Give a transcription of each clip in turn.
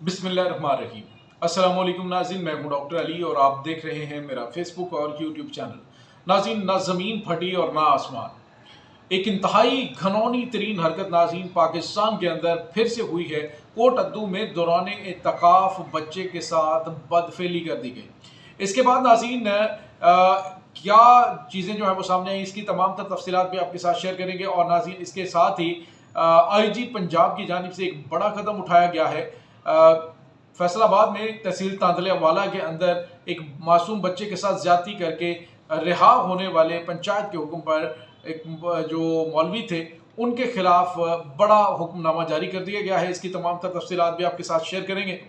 बिस्मिल्लाहिर्रहमानिर्रहीम। अस्सलाम वालेकुम नाज़रीन, मैं हूं डॉक्टर अली और आप देख रहे हैं मेरा फेसबुक और यूट्यूब चैनल। नाज़रीन, ना ज़मीन फटी और ना आसमान। एक इंतहाई घनौनी तरीन हरकत नाज़रीन पाकिस्तान के अंदर फिर से हुई है। कोट अद्दू में दौरान एतकाफ़ बच्चे के साथ बदफेली कर दी गई। इसके बाद नाज़रीन क्या चीज़ें जो है वो सामने आई, इसकी तमाम तर तफसीलात भी आपके साथ शेयर करेंगे। और नाज़रीन इसके साथ ही IG पंजाब की जानिब से एक बड़ा कदम उठाया गया है। फैसलाबाद में तहसील तांदलेवाला के अंदर एक मासूम बच्चे के साथ ज्यादती करके रिहा होने वाले पंचायत के हुक्म पर एक जो मौलवी थे उनके खिलाफ बड़ा हुक्मनामा जारी कर दिया गया है। इसकी तमाम तर तफसीलात भी आपके साथ शेयर करेंगे।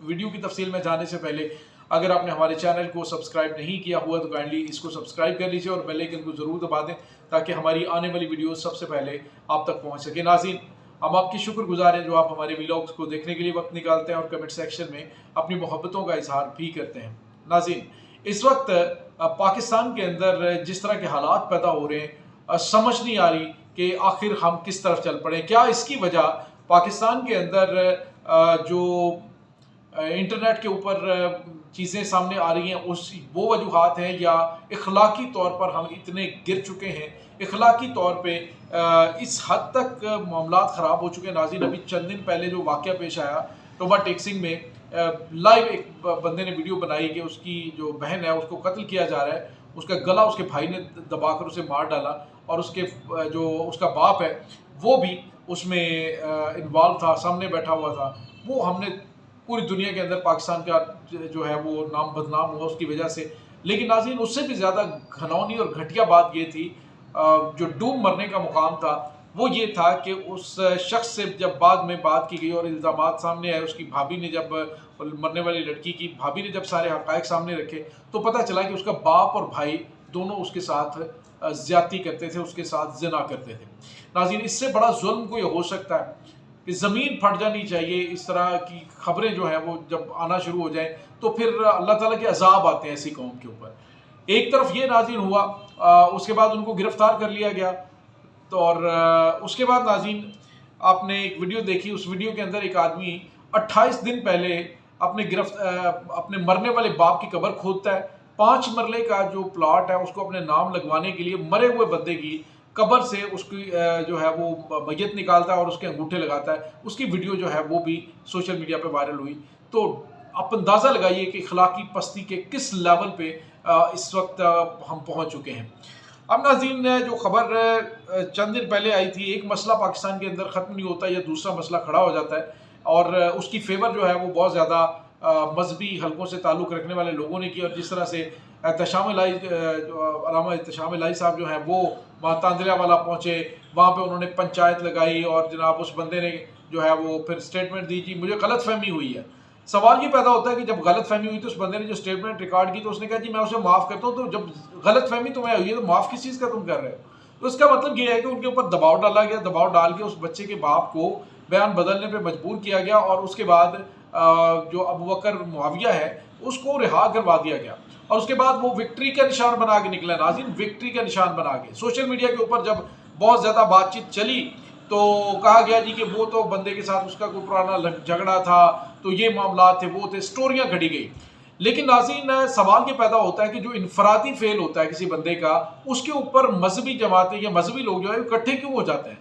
वीडियो की तफसील में जाने से पहले अगर आपने हमारे चैनल को सब्सक्राइब नहीं किया हुआ तो काइंडली इसको सब्सक्राइब कर लीजिए और बेल आइकन को ज़रूर दबा दें ताकि हमारी आने वाली वीडियो सबसे पहले आप तक पहुंच सके। नाज़रीन, हम आपकी शुक्रगुजार हैं जो आप हमारे व्लॉग्स को देखने के लिए वक्त निकालते हैं और कमेंट सेक्शन में अपनी मोहब्बतों का इजहार भी करते हैं। नाज़रीन, इस वक्त पाकिस्तान के अंदर जिस तरह के हालात पैदा हो रहे हैं, समझ नहीं आ रही कि आखिर हम किस तरफ चल पड़े। क्या इसकी वजह पाकिस्तान के अंदर जो इंटरनेट के ऊपर चीज़ें सामने आ रही हैं उस वो वजूहात हैं, या इखलाकी तौर पर हम इतने गिर चुके हैं, इखलाकी तौर पे इस हद तक मामलात ख़राब हो चुके हैं। नाज़रीन, अभी चंद दिन पहले जो वाक़या पेश आया टोबा टेक्सिंग में, लाइव एक बंदे ने वीडियो बनाई कि उसकी जो बहन है उसको कत्ल किया जा रहा है, उसका गला उसके भाई ने दबाकर उसे मार डाला और उसके जो उसका बाप है वो भी उसमें इन्वॉल्व था, सामने बैठा हुआ था। वो हमने पूरी दुनिया के अंदर पाकिस्तान का जो है वो नाम बदनाम हुआ उसकी वजह से। लेकिन नाज़रीन, उससे भी ज़्यादा घनौनी और घटिया बात ये थी, जो डूब मरने का मुकाम था वो ये था कि उस शख्स से जब बाद में बात की गई और इल्ज़ामात सामने आए, उसकी भाभी ने जब मरने वाली लड़की की भाभी ने जब सारे हक़ाइक़ सामने रखे तो पता चला कि उसका बाप और भाई दोनों उसके साथ ज़्यादती करते थे, उसके साथ ज़िना करते थे। नाज़रीन, इससे बड़ा जुल्म कोई हो सकता है कि ज़मीन फट जानी चाहिए। इस तरह की खबरें जो हैं वो जब आना शुरू हो जाएं तो फिर अल्लाह ताला के अज़ाब आते हैं ऐसी कौम के ऊपर। एक तरफ ये नाज़रीन हुआ, उसके बाद उनको गिरफ्तार कर लिया गया। तो और उसके बाद नाज़रीन आपने एक वीडियो देखी, उस वीडियो के अंदर एक आदमी 28 दिन पहले अपने मरने वाले बाप की कब्र खोदता है। 5 मरले का जो प्लॉट है उसको अपने नाम लगवाने के लिए मरे हुए बंदे की कब्र से उसकी जो है वो मैयत निकालता है और उसके अंगूठे लगाता है। उसकी वीडियो जो है वो भी सोशल मीडिया पे वायरल हुई। तो आप अंदाज़ा लगाइए कि अखलाकी पस्ती के किस लेवल पे इस वक्त हम पहुंच चुके हैं। अब नाज़रीन, जो खबर चंद दिन पहले आई थी, एक मसला पाकिस्तान के अंदर ख़त्म नहीं होता या दूसरा मसला खड़ा हो जाता है और उसकी फेवर जो है वो बहुत ज़्यादा मजहबी हलकों से ताल्लुक़ रखने वाले लोगों ने की। और जिस तरह से एहतशाम इलाही अलामा एहतशाम इलाही साहब जो हैं वो वहाँ तांदलेवाला पहुँचे, वहाँ पे उन्होंने पंचायत लगाई और जनाब उस बंदे ने जो है वो फिर स्टेटमेंट दी कि मुझे गलत फहमी हुई है। सवाल ये पैदा होता है कि जब गलत फहमी हुई तो उस बंदे ने जो स्टेटमेंट रिकॉर्ड की तो उसने कहा जी मैं उसे माफ़ करता हूँ। तो जब गलत फहमी तुम्हें हुई है तो माफ़ किस चीज़ का तुम कर रहे हो? तो इसका मतलब ये है कि उनके ऊपर दबाव डाला गया, दबाव डाल के उस बच्चे के बाप को बयान बदलने पे मजबूर किया गया और उसके बाद जो अबू बकर मुआविया है उसको रिहा करवा दिया गया। और उसके बाद वो विक्ट्री का निशान बना के निकला। नाज़रीन, विक्ट्री का निशान बना के सोशल मीडिया के ऊपर जब बहुत ज़्यादा बातचीत चली तो कहा गया जी कि वो तो बंदे के साथ उसका कोई पुराना झगड़ा था, तो ये मामला थे, वो थे, स्टोरियाँ घड़ी गई। लेकिन नाज़रीन, सवाल ये पैदा होता है कि जो इनफरादी फेल होता है किसी बंदे का, उसके ऊपर मजहबी जमातें या मजहबी लोग जो है इकट्ठे क्यों हो जाते हैं?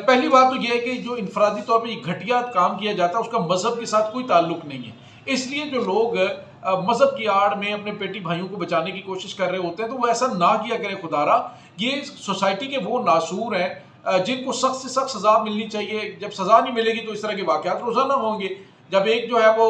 पहली बात तो यह है कि जो इनफरादी तौर पर घटिया काम किया जाता है उसका मजहब के साथ कोई ताल्लुक नहीं है। इसलिए जो लोग मजहब की आड़ में अपने पेटी भाइयों को बचाने की कोशिश कर रहे होते हैं तो वो ऐसा ना किया करें खुदारा। ये सोसाइटी के वो नासूर हैं जिनको सख्त से सख्त सज़ा मिलनी चाहिए। जब सज़ा नहीं मिलेगी तो इस तरह के वाक़यात रोज़ाना होंगे। जब एक जो है वो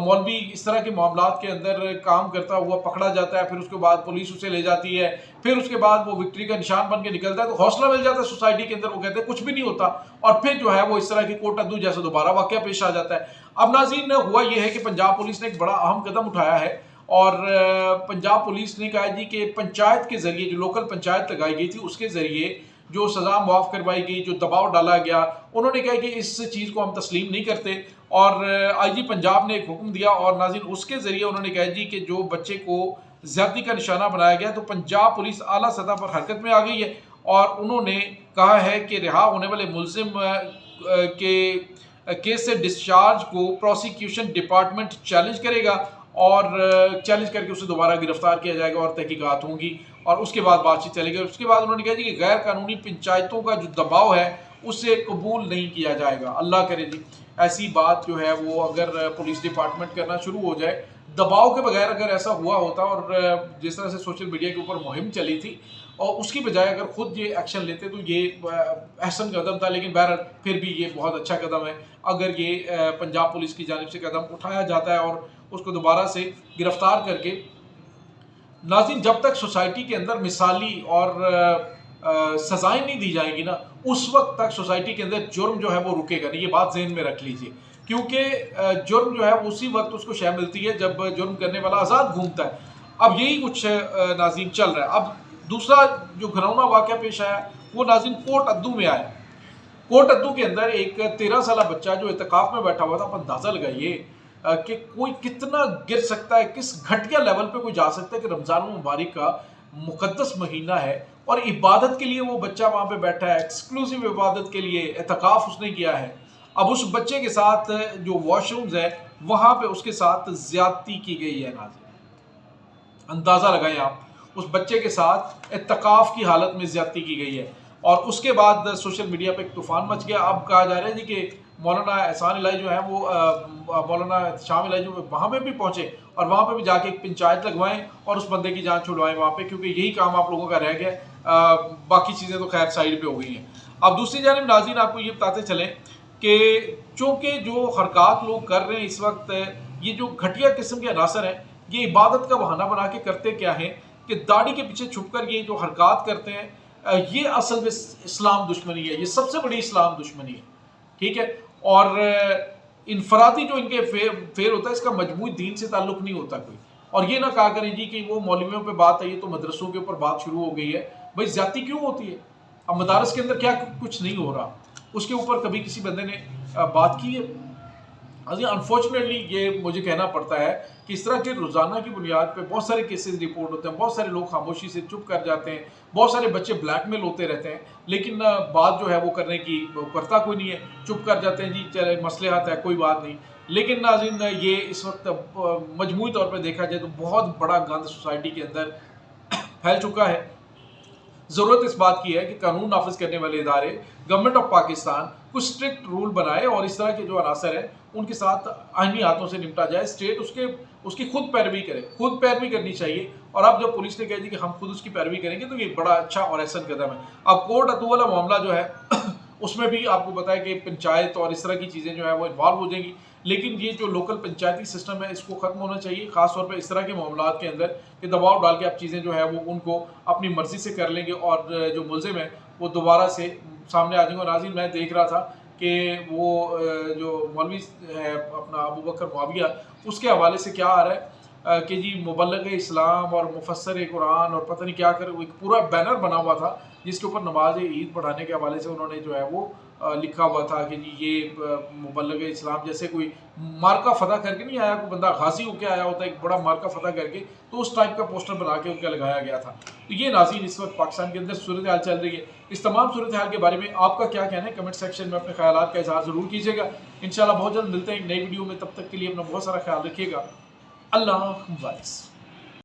मौलवी इस तरह के मामलात के अंदर काम करता हुआ पकड़ा जाता है, फिर उसके बाद पुलिस उसे ले जाती है, फिर उसके बाद वो विक्ट्री का निशान बन के निकलता है तो हौसला मिल जाता है सोसाइटी के अंदर। वो कहते हैं कुछ भी नहीं होता और फिर जो है वो इस तरह की कोट अद्दू जैसा दोबारा वाक़या पेश आ जाता है। अब नाज़रीन, हुआ ये है कि पंजाब पुलिस ने एक बड़ा अहम कदम उठाया है और पंजाब पुलिस ने कहा जी कि पंचायत के ज़रिए जो लोकल पंचायत लगाई गई थी उसके ज़रिए जो सज़ा मुआफ़ करवाई गई, जो दबाव डाला गया, उन्होंने कहा कि इस चीज़ को हम तस्लीम नहीं करते। और IG पंजाब ने एक हुक्म दिया और नाज़रीन उसके ज़रिए उन्होंने कहा जी कि जो बच्चे को ज़्यादती का निशाना बनाया गया तो पंजाब पुलिस आला सतह पर हरकत में आ गई है और उन्होंने कहा है कि रिहा होने वाले मुलजिम के केस से डिस्चार्ज को प्रोसिक्यूशन डिपार्टमेंट चैलेंज करेगा और चैलेंज करके उसे दोबारा गिरफ्तार किया जाएगा और तहकीकात होंगी और उसके बाद बातचीत चलेगी। उसके बाद उन्होंने कहा जी कि गैर कानूनी पंचायतों का जो दबाव है उसे कबूल नहीं किया जाएगा। अल्लाह करे जी ऐसी बात जो है वो अगर पुलिस डिपार्टमेंट करना शुरू हो जाए, दबाव के बगैर अगर ऐसा हुआ होता और जिस तरह से सोशल मीडिया के ऊपर मुहिम चली थी और उसकी बजाय अगर खुद ये एक्शन लेते तो ये अहसन कदम था। लेकिन बहरहाल फिर भी ये बहुत अच्छा कदम है अगर ये पंजाब पुलिस की जानिब से कदम उठाया जाता है और उसको दोबारा से गिरफ्तार करके। नाज़रीन, जब तक सोसाइटी के अंदर मिसाली और सजाएं नहीं दी जाएंगी ना, उस वक्त तक सोसाइटी के अंदर जुर्म जो है वो रुकेगा नहीं। ये बात ज़हन में रख लीजिए, क्योंकि जुर्म जो है उसी वक्त उसको शय मिलती है जब जुर्म करने वाला आज़ाद घूमता है। अब यही कुछ नाज़रीन चल रहा है। अब दूसरा जो घिनौना वाक़या पेश आया वो नाज़रीन कोट अद्दू में आया। कोट अद्दू के अंदर एक 13 साल बच्चा जो इत्तेकाफ में बैठा हुआ था, आप अंदाज़ा लगाइए कि कोई कितना गिर सकता है, किस घटिया लेवल पे कोई जा सकता है कि रमज़ान मुबारक का मुक़द्दस महीना है और इबादत के लिए वो बच्चा वहाँ पे बैठा है, एक्सक्लूसिव इबादत के लिए इत्तेकाफ उसने किया है। अब उस बच्चे के साथ जो वॉशरूम्स है वहाँ पे उसके साथ ज़्यादती की गई है। नाज़रीन, अंदाज़ा लगाएं आप, उस बच्चे के साथ इत्तेकाफ की हालत में ज़्यादती की गई है और उसके बाद सोशल मीडिया पे एक तूफ़ान मच गया। अब कहा जा रहा है जी कि मौलाना एहसान इलाही जो है वो मौलाना शाम इलाही जो वहाँ पे भी पहुँचे और वहाँ पे भी जाके एक पंचायत लगवाएं और उस बंदे की जान छुड़वाएं वहाँ पे, क्योंकि यही काम आप लोगों का रह गया। बाकी चीज़ें तो खैर साइड पे हो गई हैं। अब दूसरी जानिब नाज़रीन आपको ये बताते चलें कि चूँकि जो हरकत लोग कर रहे हैं इस वक्त, ये जो घटिया किस्म के अनासर हैं, ये इबादत का बहाना बना के करते क्या हैं कि दाढ़ी के पीछे छुपकर ये जो हरकत करते हैं, ये असल में इस्लाम दुश्मनी है। ये सबसे बड़ी इस्लाम दुश्मनी है, ठीक है। और इनफरादी जो इनके फेर होता है, इसका मजमूई दीन से ताल्लुक़ नहीं होता कोई। और ये ना कहा करें जी कि वो मौलवियों पे बात है, ये तो मदरसों के ऊपर बात शुरू हो गई है। भाई ज़्यादती क्यों होती है? अब मदारस के अंदर क्या कुछ नहीं हो रहा, उसके ऊपर कभी किसी बंदे ने बात की है? अनफॉर्चुनेटली ये मुझे कहना पड़ता है कि इस तरह के रोज़ाना की बुनियाद पे बहुत सारे केसेस रिपोर्ट होते हैं, बहुत सारे लोग खामोशी से चुप कर जाते हैं, बहुत सारे बच्चे ब्लैकमेल होते रहते हैं, लेकिन बात जो है वो करने की करता कोई नहीं है, चुप कर जाते हैं जी चले मसलहत है कोई बात नहीं। लेकिन नाज़रीन, ये इस वक्त मजमूई तौर पर देखा जाए तो बहुत बड़ा गंद सोसाइटी के अंदर फैल चुका है। ज़रूरत इस बात की है कि कानून नाफिज करने वाले इदारे, गवर्नमेंट ऑफ पाकिस्तान कुछ स्ट्रिक्ट रूल बनाए और इस तरह के जो अनासर हैं उनके साथ आईनी हाथों से निपटा जाए। स्टेट उसकी खुद पैरवी करे, खुद पैरवी करनी चाहिए। और अब जब पुलिस ने कह दी कि हम खुद उसकी पैरवी करेंगे तो ये बड़ा अच्छा और एहसन कदम है। अब कोट अद्दू वाला मामला जो है उसमें भी आपको बताया कि पंचायत और इस तरह की चीज़ें जो है वो इन्वॉल्व हो जाएंगी, लेकिन ये जो लोकल पंचायती सिस्टम है इसको ख़त्म होना चाहिए, ख़ासतौर पर इस तरह के मामला के अंदर कि दबाव डाल के आप चीज़ें जो है वो उनको अपनी मर्ज़ी से कर लेंगे और जो मुलजिम है वो दोबारा से सामने आ जाएंगे। नाज़रीन, मैं देख रहा था कि वो जो मौलवी है अपना अबू बकर मुआविया, उसके हवाले से क्या आ रहा है कि जी मुबल्लिग इस्लाम और मुफस्सिर कुरान और पता नहीं क्या कर, एक पूरा बैनर बना हुआ था जिसके ऊपर नमाज ईद पढ़ाने के हवाले से उन्होंने जो है वो लिखा हुआ था कि जी ये मुबल्लिग इस्लाम, जैसे कोई मार्का फ़तह करके नहीं आया, कोई बंदा गाजी होकर आया होता है एक बड़ा मार्का फ़तह करके, तो उस टाइप का पोस्टर बना के उनका लगाया गया था। तो ये नाज़रीन इस वक्त पाकिस्तान के अंदर सूरत हाल चल रही है। इस तमाम सूरत हाल के बारे में आपका क्या कहना है? कमेंट सेक्शन में अपने ख्यालात का इज़हार ज़रूर कीजिएगा। इंशाल्लाह बहुत जल्द मिलते हैं एक नई वीडियो में, तब तक के लिए अपना बहुत सारा ख्याल रखिएगा। अल्लाह हाफ़िज़।